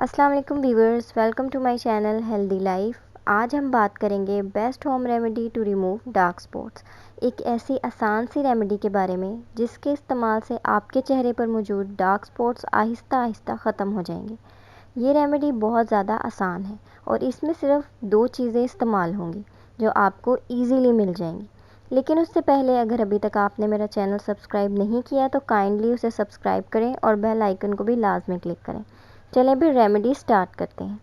अस्सलाम वालेकुम viewers, welcome to my channel healthy life. आज हम बात करेंगे best home remedy to remove dark spots. एक ऐसी आसान सी रेमेडी के बारे में जिसके इस्तेमाल से आपके चेहरे पर मौजूद डार्क स्पॉट्स आहिस्ता आहिस्ता ख़त्म हो जाएंगे। ये रेमेडी बहुत ज़्यादा आसान है और इसमें सिर्फ 2 चीज़ें इस्तेमाल होंगी जो आपको ईज़िली मिल जाएंगी। लेकिन उससे पहले अगर अभी तक आपने मेरा चैनल सब्सक्राइब नहीं किया तो काइंडली उसे सब्सक्राइब करें और बेल आइकन को भी लाजमी क्लिक करें। चलें भी रेमेडी स्टार्ट करते हैं।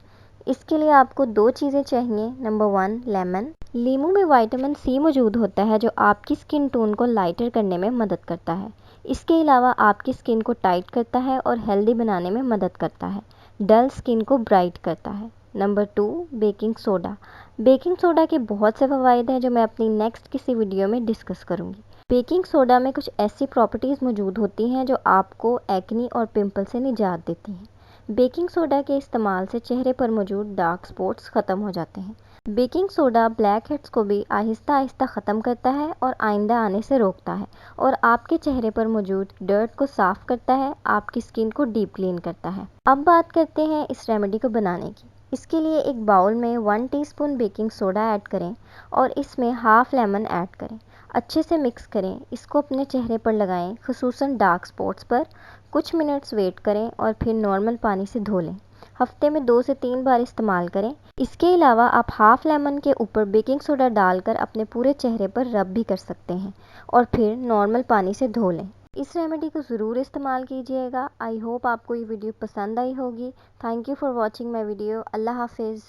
इसके लिए आपको 2 चीज़ें चाहिए। Number 1, lemon. लीमू में विटामिन सी मौजूद होता है जो आपकी स्किन टोन को लाइटर करने में मदद करता है। इसके अलावा आपकी स्किन को टाइट करता है और हेल्दी बनाने में मदद करता है। डल स्किन को ब्राइट करता है। Number 2, baking soda. Baking soda के बहुत से फ़वाइद हैं जो मैं अपनी नेक्स्ट किसी वीडियो में डिस्कस करूँगी। बेकिंग सोडा में कुछ ऐसी प्रॉपर्टीज़ मौजूद होती हैं जो आपको एक्ने और पिंपल से निजात देती हैं। बेकिंग सोडा के इस्तेमाल से चेहरे पर मौजूद डार्क स्पॉट्स ख़त्म हो जाते हैं। बेकिंग सोडा ब्लैकहेड्स को भी आहिस्ता आहिस्ता ख़त्म करता है और आइंदा आने से रोकता है और आपके चेहरे पर मौजूद डर्ट को साफ़ करता है, आपकी स्किन को डीप क्लीन करता है। अब बात करते हैं इस रेमेडी को बनाने की। इसके लिए एक बाउल में 1 टीस्पून बेकिंग सोडा ऐड करें और इसमें हाफ़ लेमन ऐड करें। अच्छे से मिक्स करें। इसको अपने चेहरे पर लगाएं, खुसूसन डार्क स्पॉट्स पर। कुछ मिनट्स वेट करें और फिर नॉर्मल पानी से धो लें। हफ्ते में 2 से 3 बार इस्तेमाल करें। इसके अलावा आप हाफ़ लेमन के ऊपर बेकिंग सोडा डालकर अपने पूरे चेहरे पर रब भी कर सकते हैं और फिर नॉर्मल पानी से धो लें। इस रेमेडी को ज़रूर इस्तेमाल कीजिएगा। आई होप आपको ये वीडियो पसंद आई होगी। Thank you for watching my video. अल्लाह हाफिज़।